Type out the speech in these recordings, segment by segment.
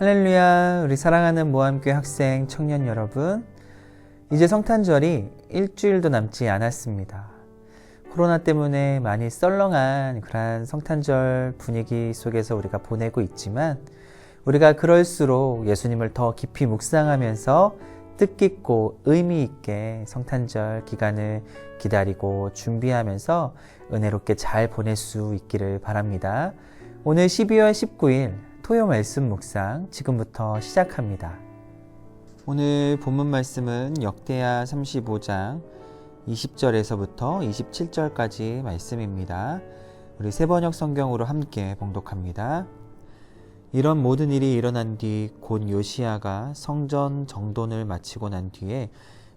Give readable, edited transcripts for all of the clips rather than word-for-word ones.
할렐루야, 우리 사랑하는 모함교회 학생 청년 여러분, 이제 성탄절이 일주일도 남지 않았습니다. 코로나 때문에 많이 썰렁한 그런 성탄절 분위기 속에서 우리가 보내고 있지만, 우리가 그럴수록 예수님을 더 깊이 묵상하면서 뜻깊고 의미 있게 성탄절 기간을 기다리고 준비하면서 은혜롭게 잘 보낼 수 있기를 바랍니다. 오늘 12월 19일 토요 말씀 묵상 지금부터 시작합니다. 오늘 본문 말씀은 역대하 35장 20절에서부터 27절까지 말씀입니다. 우리 세번역 성경으로 함께 봉독합니다. 이런 모든 일이 일어난 뒤 곧 요시야가 성전 정돈을 마치고 난 뒤에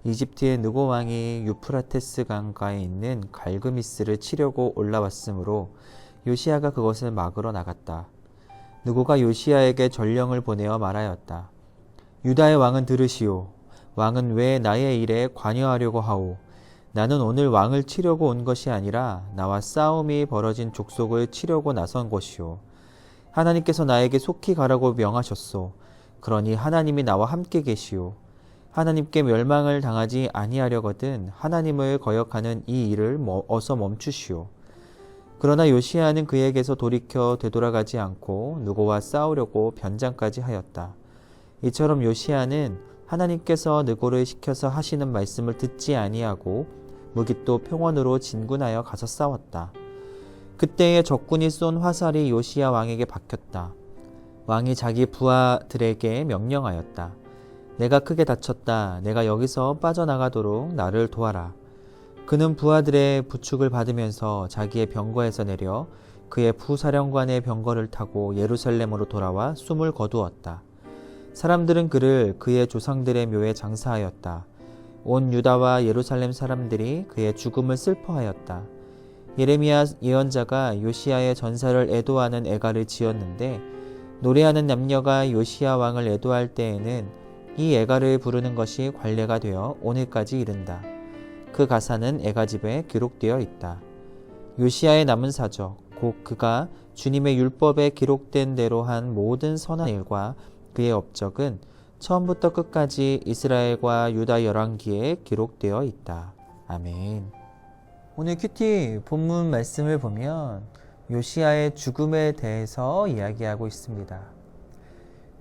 이집트의 느고 왕이 유프라테스 강가에 있는 갈그미스를 치려고 올라왔으므로 요시야가 그것을 막으러 나갔다. 느고가 요시야에게 전령을 보내어 말하였다. 유다의 왕은 들으시오. 왕은 왜 나의 일에 관여하려고 하오. 나는 오늘 왕을 치려고 온 것이 아니라 나와 싸움이 벌어진 족속을 치려고 나선 것이오. 하나님께서 나에게 속히 가라고 명하셨소. 그러니 하나님이 나와 함께 계시오. 하나님께 멸망을 당하지 아니하려거든 하나님을 거역하는 이 일을 어서 멈추시오. 그러나 요시야는 그에게서 돌이켜 되돌아가지 않고 느고와 싸우려고 변장까지 하였다. 이처럼 요시야는 하나님께서 느고를 시켜서 하시는 말씀을 듣지 아니하고 무깃도 평원으로 진군하여 가서 싸웠다. 그때에 적군이 쏜 화살이 요시야 왕에게 박혔다. 왕이 자기 부하들에게 명령하였다. 내가 크게 다쳤다. 내가 여기서 빠져나가도록 나를 도와라. 그는 부하들의 부축을 받으면서 자기의 병거에서 내려 그의 부사령관의 병거를 타고 예루살렘으로 돌아와 숨을 거두었다. 사람들은 그를 그의 조상들의 묘에 장사하였다. 온 유다와 예루살렘 사람들이 그의 죽음을 슬퍼하였다. 예레미야 예언자가 요시야의 전사를 애도하는 애가를 지었는데 노래하는 남녀가 요시야 왕을 애도할 때에는 이 애가를 부르는 것이 관례가 되어 오늘까지 이른다. 그 가사는 애가집에 기록되어 있다. 요시야의 남은 사적, 곧 그가 주님의 율법에 기록된 대로 한 모든 선한 일과 그의 업적은 처음부터 끝까지 이스라엘과 유다 열왕기에 기록되어 있다. 아멘. 오늘 큐티 본문 말씀을 보면 요시야의 죽음에 대해서 이야기하고 있습니다.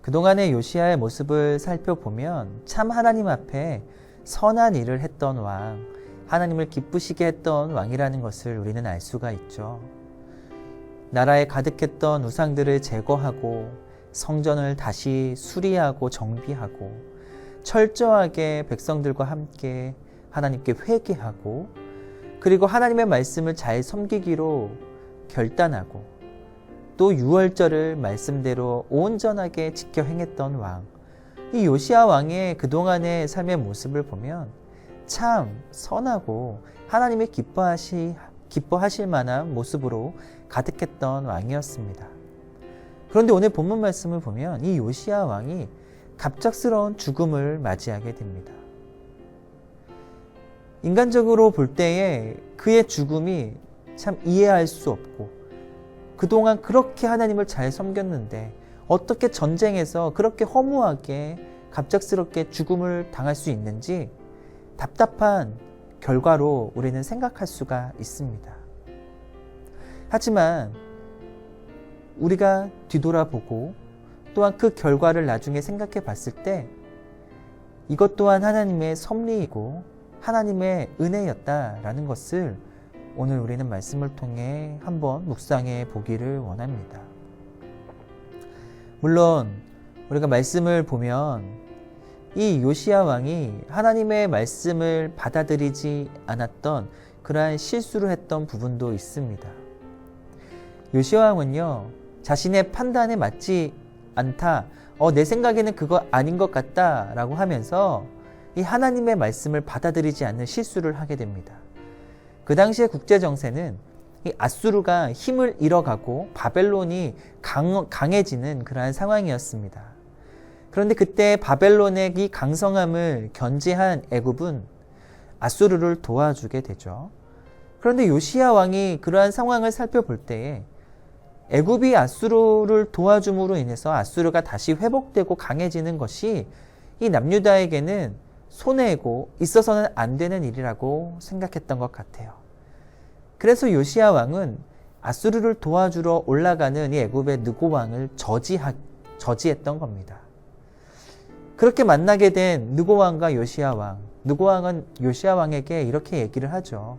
그동안의 요시야의 모습을 살펴보면 참 하나님 앞에 선한 일을 했던 왕, 하나님을 기쁘시게 했던 왕이라는 것을 우리는 알 수가 있죠. 나라에 가득했던 우상들을 제거하고 성전을 다시 수리하고 정비하고 철저하게 백성들과 함께 하나님께 회개하고 그리고 하나님의 말씀을 잘 섬기기로 결단하고 또 유월절을 말씀대로 온전하게 지켜 행했던 왕, 이 요시야 왕의 그동안의 삶의 모습을 보면 참 선하고 하나님이 기뻐하실 만한 모습으로 가득했던 왕이었습니다. 그런데 오늘 본문 말씀을 보면 이 요시야 왕이 갑작스러운 죽음을 맞이하게 됩니다. 인간적으로 볼 때에 그의 죽음이 참 이해할 수 없고 그동안 그렇게 하나님을 잘 섬겼는데 어떻게 전쟁에서 그렇게 허무하게 갑작스럽게 죽음을 당할 수 있는지 답답한 결과로 우리는 생각할 수가 있습니다. 하지만 우리가 뒤돌아보고 또한 그 결과를 나중에 생각해 봤을 때 이것 또한 하나님의 섭리이고 하나님의 은혜였다라는 것을 오늘 우리는 말씀을 통해 한번 묵상해 보기를 원합니다. 물론 우리가 말씀을 보면 이 요시야 왕이 하나님의 말씀을 받아들이지 않았던 그러한 실수를 했던 부분도 있습니다. 요시야 왕은요, 자신의 판단에 맞지 않다, 내 생각에는 그거 아닌 것 같다 라고 하면서 이 하나님의 말씀을 받아들이지 않는 실수를 하게 됩니다. 그 당시의 국제정세는 이 아수르가 힘을 잃어가고 바벨론이 강해지는 그러한 상황이었습니다. 그런데 그때 바벨론의 이 강성함을 견제한 애굽은 아수르를 도와주게 되죠. 그런데 요시야 왕이 그러한 상황을 살펴볼 때에 애굽이 아수르를 도와줌으로 인해서 아수르가 다시 회복되고 강해지는 것이 이 남유다에게는 손해고 있어서는 안 되는 일이라고 생각했던 것 같아요. 그래서 요시야 왕은 아수르를 도와주러 올라가는 이 애굽의 느고 왕을 저지했던 겁니다. 그렇게 만나게 된 느고 왕과 요시야 왕, 느고 왕은 요시야 왕에게 이렇게 얘기를 하죠.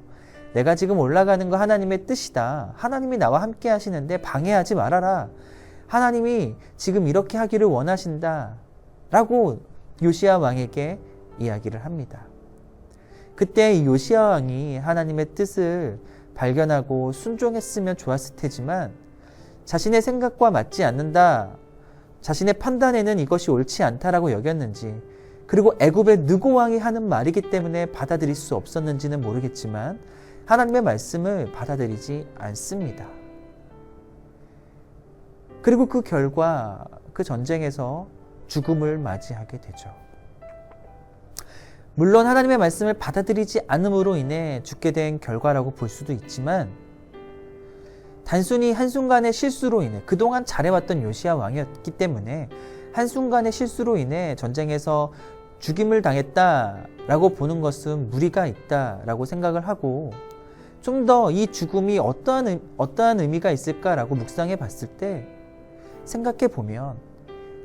내가 지금 올라가는 거 하나님의 뜻이다. 하나님이 나와 함께 하시는데 방해하지 말아라. 하나님이 지금 이렇게 하기를 원하신다. 라고 요시야 왕에게 이야기를 합니다. 그때 이 요시야 왕이 하나님의 뜻을 발견하고 순종했으면 좋았을 테지만 자신의 생각과 맞지 않는다. 자신의 판단에는 이것이 옳지 않다라고 여겼는지, 그리고 애굽의 느고 왕이 하는 말이기 때문에 받아들일 수 없었는지는 모르겠지만 하나님의 말씀을 받아들이지 않습니다. 그리고 그 결과 그 전쟁에서 죽음을 맞이하게 되죠. 물론 하나님의 말씀을 받아들이지 않음으로 인해 죽게 된 결과라고 볼 수도 있지만 단순히 한순간의 실수로 인해, 그동안 잘해왔던 요시야 왕이었기 때문에 한순간의 실수로 인해 전쟁에서 죽임을 당했다라고 보는 것은 무리가 있다라고 생각을 하고, 좀 더 이 죽음이 어떠한 의미가 있을까라고 묵상해 봤을 때 생각해 보면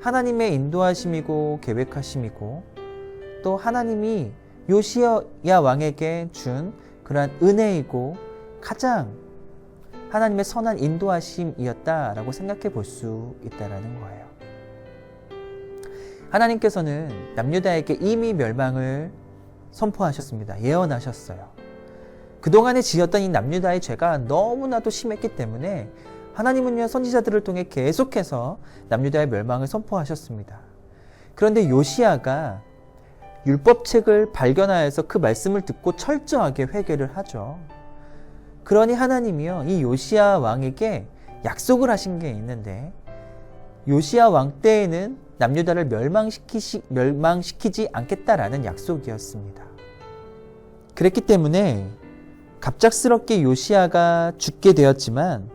하나님의 인도하심이고 계획하심이고 또 하나님이 요시야 왕에게 준 그러한 은혜이고 가장 하나님의 선한 인도하심이었다라고 생각해 볼 수 있다라는 거예요. 하나님께서는 남유다에게 이미 멸망을 선포하셨습니다. 예언하셨어요. 그동안에 지었던 이 남유다의 죄가 너무나도 심했기 때문에 하나님은요, 선지자들을 통해 계속해서 남유다의 멸망을 선포하셨습니다. 그런데 요시야가 율법책을 발견하여서 그 말씀을 듣고 철저하게 회개를 하죠. 그러니 하나님이요, 이 요시야 왕에게 약속을 하신 게 있는데, 요시야 왕 때에는 남유다를 멸망시키지 않겠다라는 약속이었습니다. 그랬기 때문에 갑작스럽게 요시야가 죽게 되었지만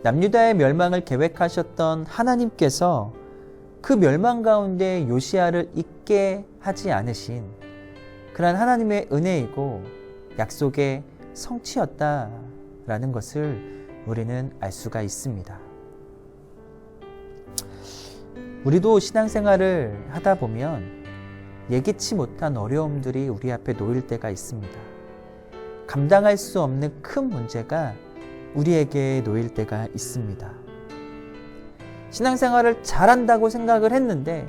남유다의 멸망을 계획하셨던 하나님께서 그 멸망 가운데 요시야를 있게 하지 않으신 그러한 하나님의 은혜이고 약속의 성취였다라는 것을 우리는 알 수가 있습니다. 우리도 신앙생활을 하다 보면 예기치 못한 어려움들이 우리 앞에 놓일 때가 있습니다. 감당할 수 없는 큰 문제가 우리에게 놓일 때가 있습니다. 신앙생활을 잘한다고 생각을 했는데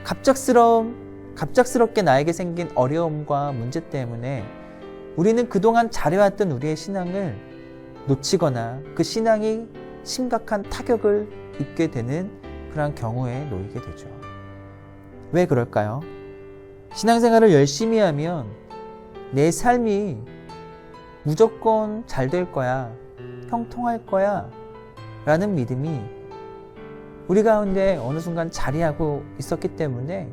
갑작스럽게 나에게 생긴 어려움과 문제 때문에 우리는 그동안 잘해왔던 우리의 신앙을 놓치거나 그 신앙이 심각한 타격을 입게 되는 그런 경우에 놓이게 되죠. 왜 그럴까요? 신앙생활을 열심히 하면 내 삶이 무조건 잘 될 거야, 형통할 거야 라는 믿음이 우리 가운데 어느 순간 자리하고 있었기 때문에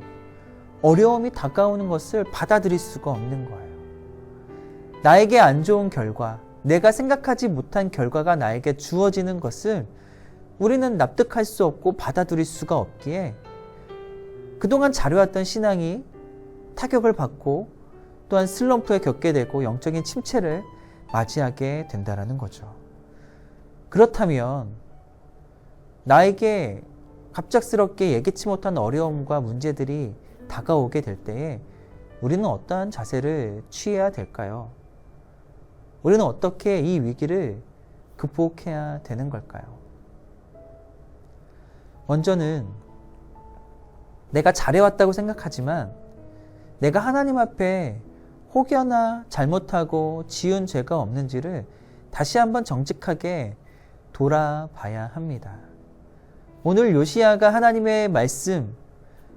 어려움이 다가오는 것을 받아들일 수가 없는 거예요. 나에게 안 좋은 결과, 내가 생각하지 못한 결과가 나에게 주어지는 것을 우리는 납득할 수 없고 받아들일 수가 없기에 그동안 잘해왔던 신앙이 타격을 받고 또한 슬럼프에 겪게 되고 영적인 침체를 맞이하게 된다는 거죠. 그렇다면 나에게 갑작스럽게 예기치 못한 어려움과 문제들이 다가오게 될 때에 우리는 어떠한 자세를 취해야 될까요? 우리는 어떻게 이 위기를 극복해야 되는 걸까요? 먼저는 내가 잘해왔다고 생각하지만 내가 하나님 앞에 혹여나 잘못하고 지은 죄가 없는지를 다시 한번 정직하게 돌아봐야 합니다. 오늘 요시야가 하나님의 말씀,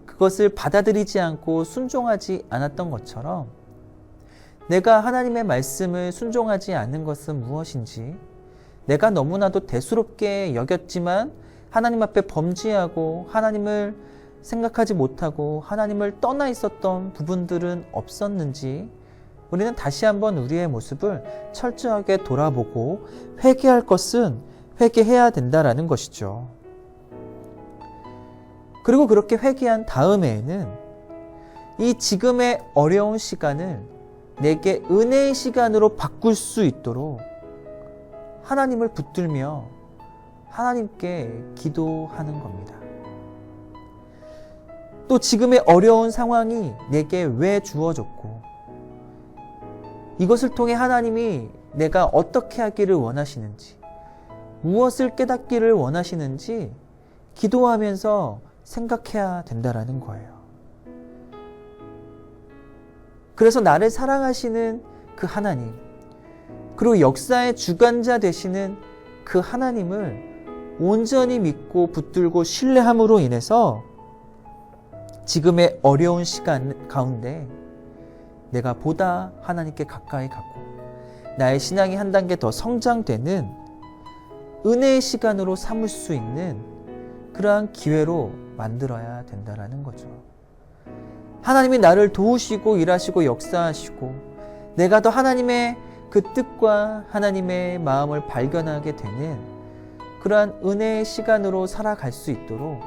그것을 받아들이지 않고 순종하지 않았던 것처럼 내가 하나님의 말씀을 순종하지 않는 것은 무엇인지, 내가 너무나도 대수롭게 여겼지만 하나님 앞에 범죄하고 하나님을 생각하지 못하고 하나님을 떠나 있었던 부분들은 없었는지 우리는 다시 한번 우리의 모습을 철저하게 돌아보고 회개할 것은 회개해야 된다라는 것이죠. 그리고 그렇게 회개한 다음에는 이 지금의 어려운 시간을 내게 은혜의 시간으로 바꿀 수 있도록 하나님을 붙들며 하나님께 기도하는 겁니다. 또 지금의 어려운 상황이 내게 왜 주어졌고 이것을 통해 하나님이 내가 어떻게 하기를 원하시는지, 무엇을 깨닫기를 원하시는지 기도하면서 생각해야 된다라는 거예요. 그래서 나를 사랑하시는 그 하나님, 그리고 역사의 주관자 되시는 그 하나님을 온전히 믿고 붙들고 신뢰함으로 인해서 지금의 어려운 시간 가운데 내가 보다 하나님께 가까이 가고 나의 신앙이 한 단계 더 성장되는 은혜의 시간으로 삼을 수 있는 그러한 기회로 만들어야 된다는 거죠. 하나님이 나를 도우시고 일하시고 역사하시고 내가 더 하나님의 그 뜻과 하나님의 마음을 발견하게 되는 그러한 은혜의 시간으로 살아갈 수 있도록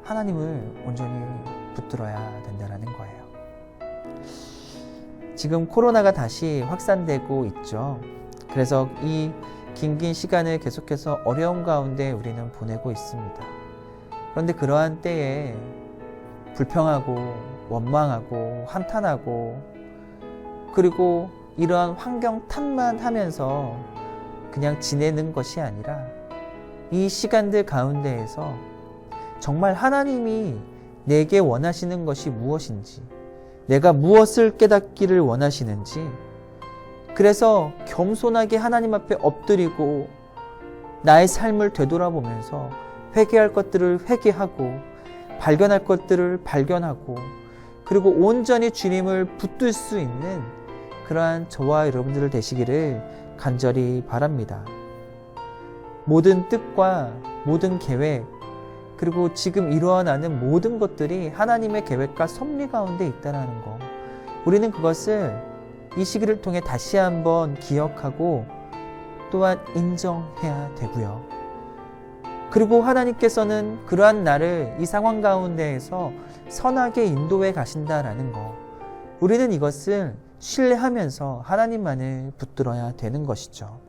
하나님을 온전히 붙들어야 된다는 거예요. 지금 코로나가 다시 확산되고 있죠. 그래서 이 긴 시간을 계속해서 어려움 가운데 우리는 보내고 있습니다. 그런데 그러한 때에 불평하고 원망하고 한탄하고 그리고 이러한 환경 탓만 하면서 그냥 지내는 것이 아니라 이 시간들 가운데에서 정말 하나님이 내게 원하시는 것이 무엇인지, 내가 무엇을 깨닫기를 원하시는지, 그래서 겸손하게 하나님 앞에 엎드리고 나의 삶을 되돌아보면서 회개할 것들을 회개하고 발견할 것들을 발견하고 그리고 온전히 주님을 붙들 수 있는 그러한 저와 여러분들 되시기를 간절히 바랍니다. 모든 뜻과 모든 계획 그리고 지금 일어나는 모든 것들이 하나님의 계획과 섭리 가운데 있다는 거, 우리는 그것을 이 시기를 통해 다시 한번 기억하고 또한 인정해야 되고요. 그리고 하나님께서는 그러한 나를 이 상황 가운데에서 선하게 인도해 가신다라는 거, 우리는 이것을 신뢰하면서 하나님만을 붙들어야 되는 것이죠.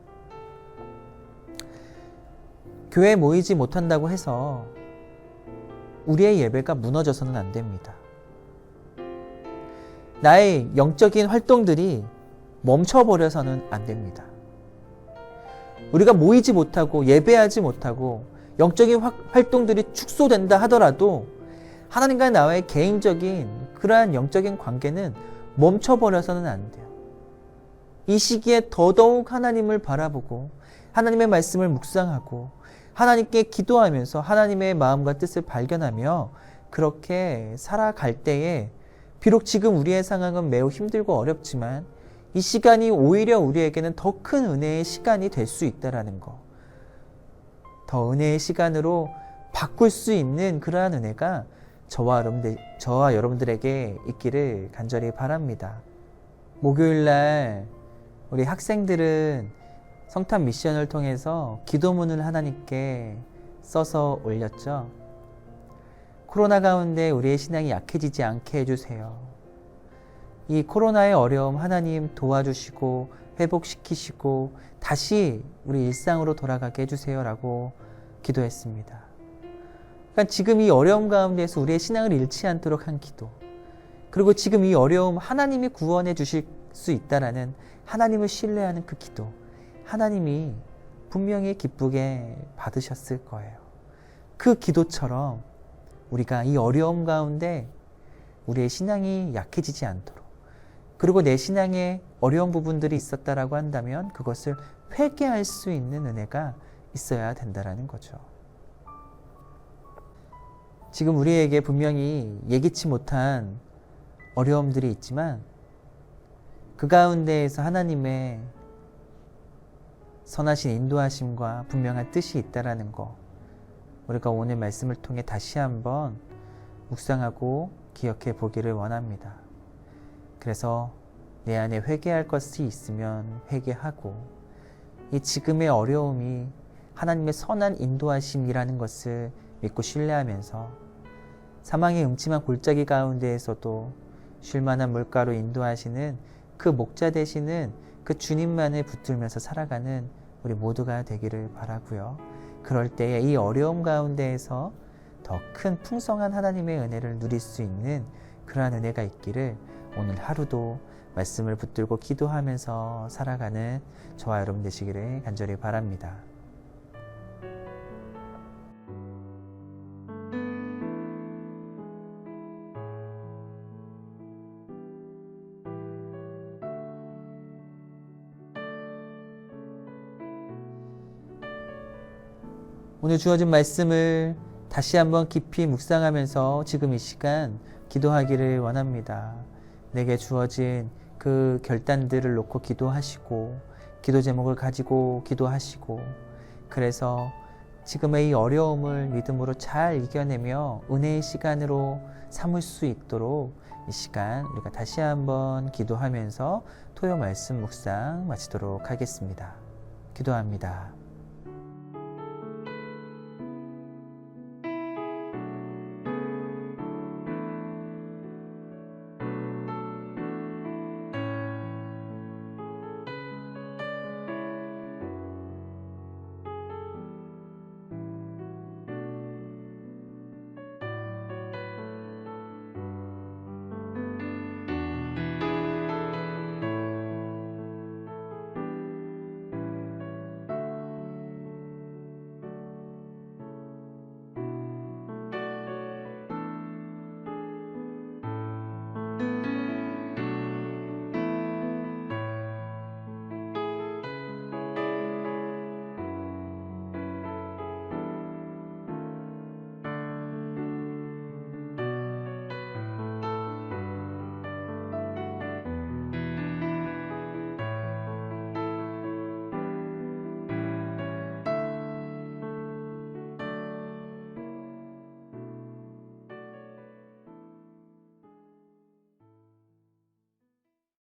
교회에 모이지 못한다고 해서 우리의 예배가 무너져서는 안 됩니다. 나의 영적인 활동들이 멈춰버려서는 안 됩니다. 우리가 모이지 못하고 예배하지 못하고 영적인 활동들이 축소된다 하더라도 하나님과 나와의 개인적인 그러한 영적인 관계는 멈춰버려서는 안 돼요. 이 시기에 더더욱 하나님을 바라보고 하나님의 말씀을 묵상하고 하나님께 기도하면서 하나님의 마음과 뜻을 발견하며 그렇게 살아갈 때에 비록 지금 우리의 상황은 매우 힘들고 어렵지만 이 시간이 오히려 우리에게는 더 큰 은혜의 시간이 될 수 있다는 거, 더 은혜의 시간으로 바꿀 수 있는 그러한 은혜가 저와 여러분들에게 있기를 간절히 바랍니다. 목요일날 우리 학생들은 성탄 미션을 통해서 기도문을 하나님께 써서 올렸죠. 코로나 가운데 우리의 신앙이 약해지지 않게 해주세요. 이 코로나의 어려움 하나님 도와주시고 회복시키시고 다시 우리 일상으로 돌아가게 해주세요 라고 기도했습니다. 그러니까 지금 이 어려움 가운데서 우리의 신앙을 잃지 않도록 한 기도, 그리고 지금 이 어려움 하나님이 구원해 주실 수 있다라는 하나님을 신뢰하는 그 기도, 하나님이 분명히 기쁘게 받으셨을 거예요. 그 기도처럼 우리가 이 어려움 가운데 우리의 신앙이 약해지지 않도록, 그리고 내 신앙에 어려운 부분들이 있었다라고 한다면 그것을 회개할 수 있는 은혜가 있어야 된다라는 거죠. 지금 우리에게 분명히 예기치 못한 어려움들이 있지만 그 가운데에서 하나님의 선하신 인도하심과 분명한 뜻이 있다라는 거, 우리가 오늘 말씀을 통해 다시 한번 묵상하고 기억해 보기를 원합니다. 그래서 내 안에 회개할 것이 있으면 회개하고 이 지금의 어려움이 하나님의 선한 인도하심이라는 것을 믿고 신뢰하면서 사망의 음침한 골짜기 가운데에서도 쉴만한 물가로 인도하시는 그 목자 되시는 그 주님만을 붙들면서 살아가는 우리 모두가 되기를 바라고요. 그럴 때에 이 어려움 가운데에서 더 큰 풍성한 하나님의 은혜를 누릴 수 있는 그러한 은혜가 있기를 오늘 하루도 말씀을 붙들고 기도하면서 살아가는 저와 여러분 되시기를 간절히 바랍니다. 오늘 주어진 말씀을 다시 한번 깊이 묵상하면서 지금 이 시간 기도하기를 원합니다. 내게 주어진 그 결단들을 놓고 기도하시고 기도 제목을 가지고 기도하시고 그래서 지금의 이 어려움을 믿음으로 잘 이겨내며 은혜의 시간으로 삼을 수 있도록 이 시간 우리가 다시 한번 기도하면서 토요 말씀 묵상 마치도록 하겠습니다. 기도합니다.